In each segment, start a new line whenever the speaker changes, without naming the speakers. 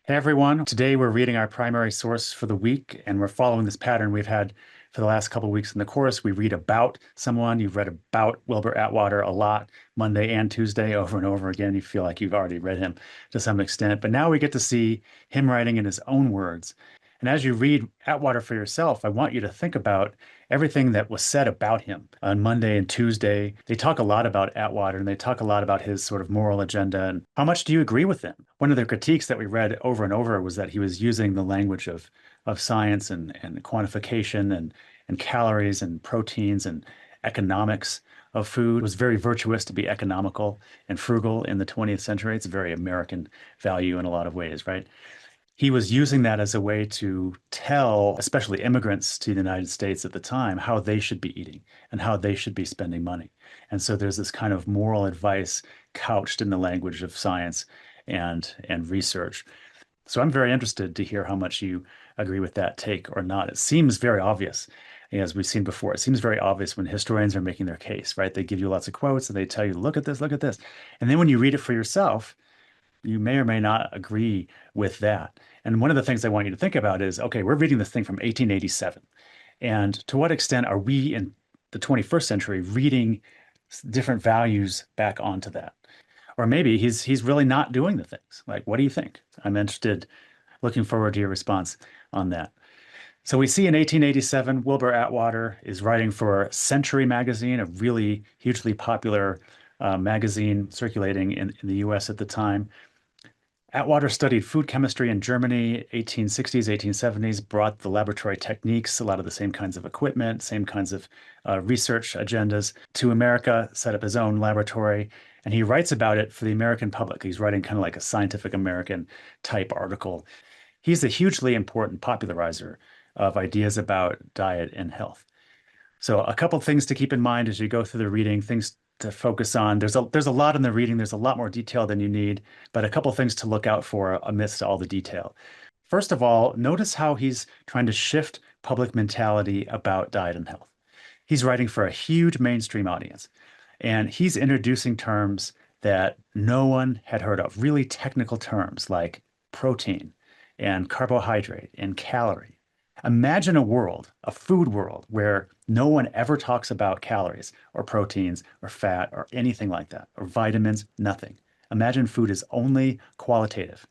Hey everyone, today we're reading our primary source for the week, and we're following this pattern we've had for the last couple of weeks in the course. We read about someone. You've read about Wilbur Atwater a lot, Monday and Tuesday, over and over again. You feel like you've already read him to some extent, but now we get to see him writing in his own words. And as you read Atwater for yourself, I want you to think about everything that was said about him on Monday and Tuesday. They talk a lot about Atwater and they talk a lot about his sort of moral agenda. And how much do you agree with them? One of the critiques that we read over and over was that he was using the language of science and quantification and calories and proteins and economics of food. It was very virtuous to be economical and frugal in the 20th century. It's a very American value in a lot of ways, right? He was using that as a way to tell, especially immigrants to the United States at the time, how they should be eating and how they should be spending money. And so there's this kind of moral advice couched in the language of science and research. So I'm very interested to hear how much you agree with that take or not. It seems very obvious, as we've seen before. It seems very obvious when historians are making their case, right? They give you lots of quotes and they tell you, look at this, look at this. And then when you read it for yourself, you may or may not agree with that. And one of the things I want you to think about is, okay, we're reading this thing from 1887. And to what extent are we in the 21st century reading different values back onto that? Or maybe he's really not doing the things. Like, what do you think? I'm interested, looking forward to your response on that. So we see in 1887, Wilbur Atwater is writing for Century magazine, a really hugely popular magazine circulating in the US at the time. Atwater studied food chemistry in Germany, 1860s, 1870s, brought the laboratory techniques, a lot of the same kinds of equipment, same kinds of research agendas to America, set up his own laboratory, and he writes about it for the American public. He's writing kind of like a Scientific American type article. He's a hugely important popularizer of ideas about diet and health. So a couple things to keep in mind as you go through the reading, things to focus on. There's a lot in the reading. There's a lot more detail than you need, but a couple things to look out for amidst all the detail. First of all, notice how he's trying to shift public mentality about diet and health. He's writing for a huge mainstream audience, and he's introducing terms that no one had heard of, really technical terms like protein and carbohydrate and calorie. Imagine a world, a food world, where no one ever talks about calories or proteins or fat or anything like that, or vitamins, nothing. Imagine food is only qualitative.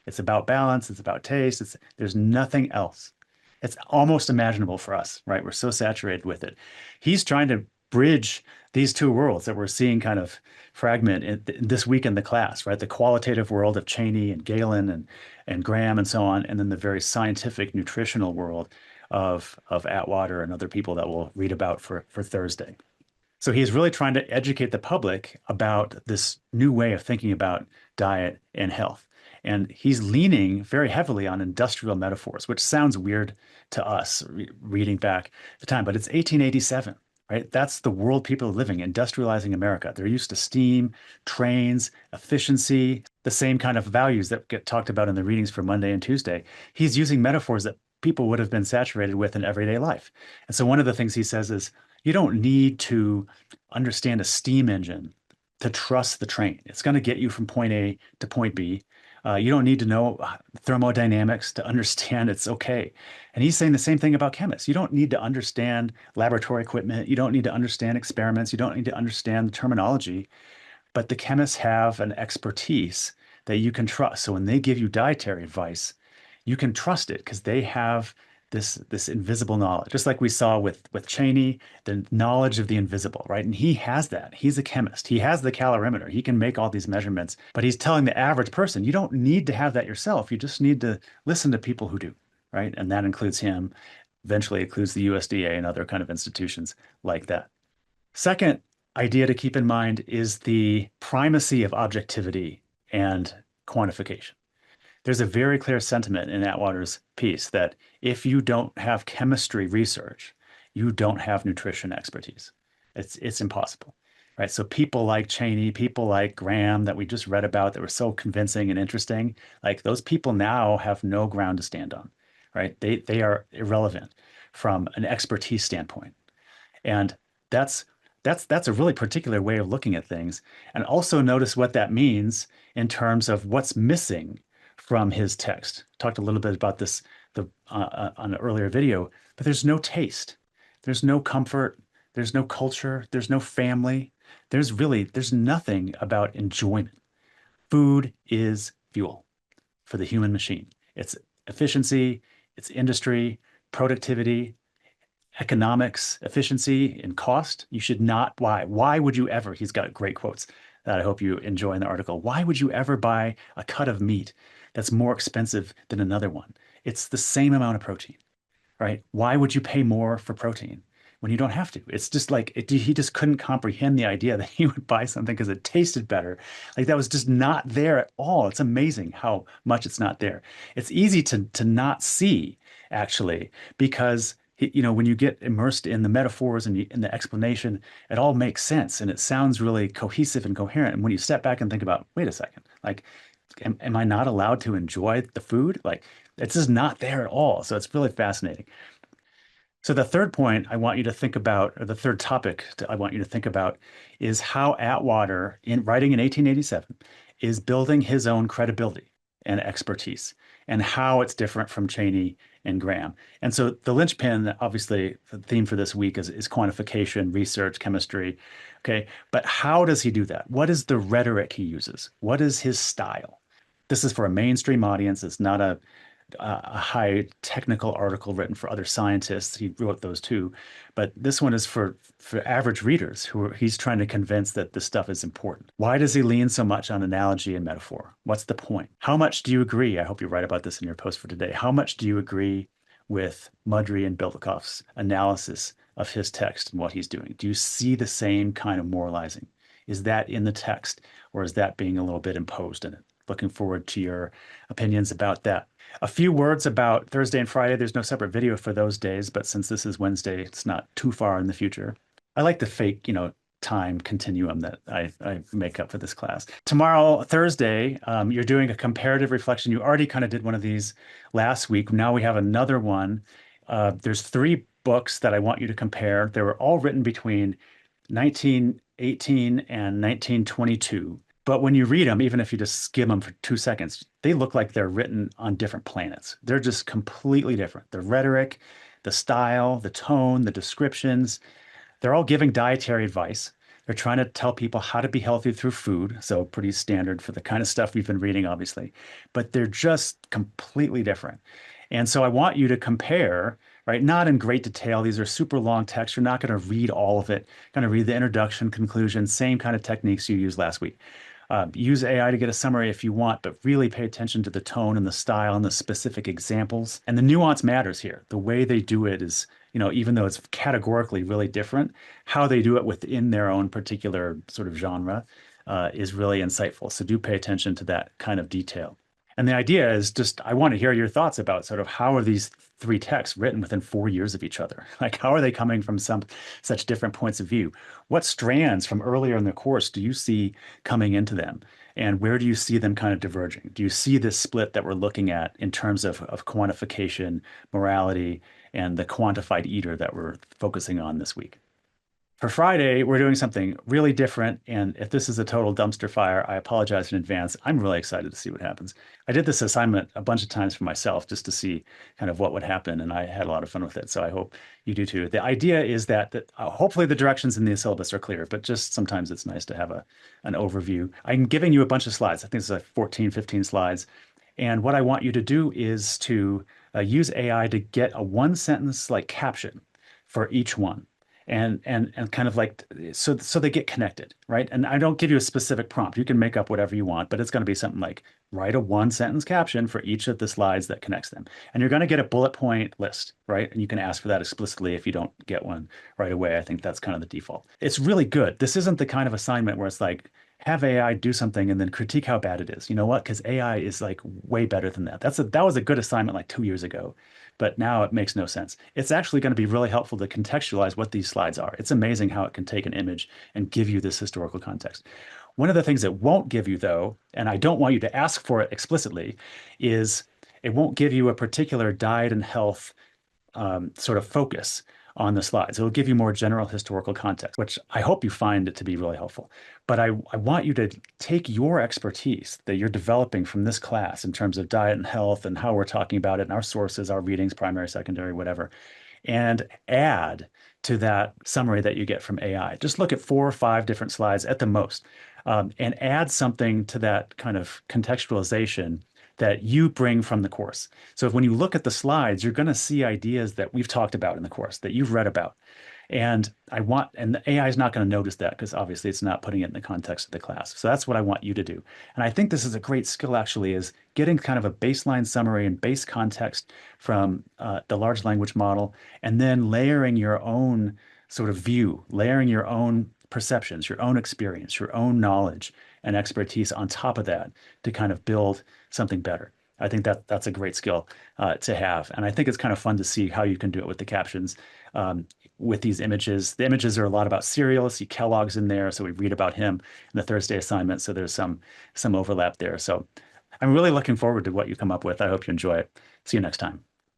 It's about balance, it's about taste, there's nothing else. It's almost imaginable for us, right? We're so saturated with it. He's trying to bridge these two worlds that we're seeing kind of fragment this week in the class, right? The qualitative world of Cheney and Galen and Graham and so on, and then the very scientific nutritional world of Atwater and other people that we'll read about for Thursday. So he's really trying to educate the public about this new way of thinking about diet and health. And he's leaning very heavily on industrial metaphors, which sounds weird to us reading back the time, but it's 1887, right? That's the world people are living, industrializing America. They're used to steam, trains, efficiency, the same kind of values that get talked about in the readings for Monday and Tuesday. He's using metaphors that people would have been saturated with in everyday life. And so one of the things he says is, you don't need to understand a steam engine to trust the train. It's going to get you from point A to point B. You don't need to know thermodynamics to understand it's okay. And he's saying the same thing about chemists. You don't need to understand laboratory equipment. You don't need to understand experiments. You don't need to understand the terminology. But the chemists have an expertise that you can trust. So when they give you dietary advice, you can trust it because they have this invisible knowledge, just like we saw with Cheney, the knowledge of the invisible, right? And he has that. He's a chemist. He has the calorimeter. He can make all these measurements, but he's telling the average person, you don't need to have that yourself. You just need to listen to people who do, right? And that includes him, eventually includes the USDA and other kind of institutions like that. Second idea to keep in mind is the primacy of objectivity and quantification. There's a very clear sentiment in Atwater's piece that if you don't have chemistry research, you don't have nutrition expertise. It's impossible, right? So people like Cheney, people like Graham that we just read about that were so convincing and interesting, like those people now have no ground to stand on, right? They are irrelevant from an expertise standpoint. And that's that's a really particular way of looking at things. And also notice what that means in terms of what's missing from his text. Talked a little bit about this on an earlier video, but there's no taste, there's no comfort, there's no culture, there's no family. There's nothing about enjoyment. Food is fuel for the human machine. It's efficiency, it's industry, productivity, economics, efficiency, and cost. You should not. Why would you ever? He's got great quotes that I hope you enjoy in the article. Why would you ever buy a cut of meat that's more expensive than another one? It's the same amount of protein, right? Why would you pay more for protein when you don't have to? It's just like he just couldn't comprehend the idea that he would buy something because it tasted better. Like that was just not there at all. It's amazing how much it's not there. It's easy to not see actually because when you get immersed in the metaphors and in the explanation, it all makes sense and it sounds really cohesive and coherent. And when you step back and think about, wait a second, like, am I not allowed to enjoy the food? Like, it's just not there at all. So it's really fascinating. So the third point I want you to think about, or the third topic I want you to think about, is how Atwater, in writing in 1887, is building his own credibility and expertise, and how it's different from Cheney and Graham. And so the linchpin, obviously, the theme for this week is quantification, research, chemistry. Okay, but how does he do that? What is the rhetoric he uses? What is his style? This is for a mainstream audience. It's not a high technical article written for other scientists. He wrote those too, but this one is for average readers he's trying to convince that this stuff is important. Why does he lean so much on analogy and metaphor? What's the point? How much do you agree? I hope you write about this in your post for today. How much do you agree with Mudry and Bildakoff's analysis of his text and what he's doing? Do you see the same kind of moralizing? Is that in the text, or is that being a little bit imposed in it? Looking forward to your opinions about that. A few words about Thursday and Friday. There's no separate video for those days, but since this is Wednesday, it's not too far in the future. I like the fake, time continuum that I make up for this class. Tomorrow, Thursday, you're doing a comparative reflection. You already kind of did one of these last week. Now we have another one. There's three books that I want you to compare. They were all written between 1918 and 1922. But when you read them, even if you just skim them for 2 seconds, they look like they're written on different planets. They're just completely different. The rhetoric, the style, the tone, the descriptions, they're all giving dietary advice. They're trying to tell people how to be healthy through food. So pretty standard for the kind of stuff we've been reading, obviously. But they're just completely different. And so I want you to compare, right? Not in great detail. These are super long texts. You're not going to read all of it. Going to read the introduction, conclusion, same kind of techniques you used last week. Use AI to get a summary if you want, but really pay attention to the tone and the style and the specific examples. And the nuance matters here. The way they do it is, even though it's categorically really different, how they do it within their own particular sort of genre is really insightful. So do pay attention to that kind of detail. And the idea is just, I want to hear your thoughts about sort of how are these three texts written within 4 years of each other? Like, how are they coming from such different points of view? What strands from earlier in the course do you see coming into them? And where do you see them kind of diverging? Do you see this split that we're looking at in terms of quantification, morality, and the quantified eater that we're focusing on this week? For Friday, we're doing something really different. And if this is a total dumpster fire, I apologize in advance. I'm really excited to see what happens. I did this assignment a bunch of times for myself just to see kind of what would happen. And I had a lot of fun with it. So I hope you do too. The idea is that hopefully the directions in the syllabus are clear, but just sometimes it's nice to have an overview. I'm giving you a bunch of slides. I think it's like 14, 15 slides. And what I want you to do is to use AI to get a one sentence like caption for each one. And kind of like so they get connected, right? And I don't give you a specific prompt. You can make up whatever you want, but it's going to be something like write a one sentence caption for each of the slides that connects them. And you're going to get a bullet point list, right? And you can ask for that explicitly if you don't get one right away. I think that's kind of the default. It's really good. This isn't the kind of assignment where it's like have AI do something and then critique how bad it is. You know what? Because AI is like way better than that. That was a good assignment like 2 years ago. But now it makes no sense. It's actually going to be really helpful to contextualize what these slides are. It's amazing how it can take an image and give you this historical context. One of the things it won't give you, though, and I don't want you to ask for it explicitly, is it won't give you a particular diet and health sort of focus on the slides. It'll give you more general historical context, which I hope you find it to be really helpful. But I want you to take your expertise that you're developing from this class in terms of diet and health and how we're talking about it and our sources, our readings, primary, secondary, whatever, and add to that summary that you get from AI. Just look at 4 or 5 different slides at the most, and add something to that kind of contextualization that you bring from the course. So when you look at the slides, you're going to see ideas that we've talked about in the course that you've read about. And the AI is not going to notice that because obviously it's not putting it in the context of the class. So that's what I want you to do. And I think this is a great skill actually, is getting kind of a baseline summary and base context from the large language model, and then layering your own sort of view, layering your own perceptions, your own experience, your own knowledge and expertise on top of that to kind of build something better. I think that that's a great skill to have. And I think it's kind of fun to see how you can do it with the captions. With these images. The images are a lot about cereal. See Kellogg's in there, so we read about him in the Thursday assignment. So there's some overlap there. So I'm really looking forward to what you come up with. I hope you enjoy it. See you next time.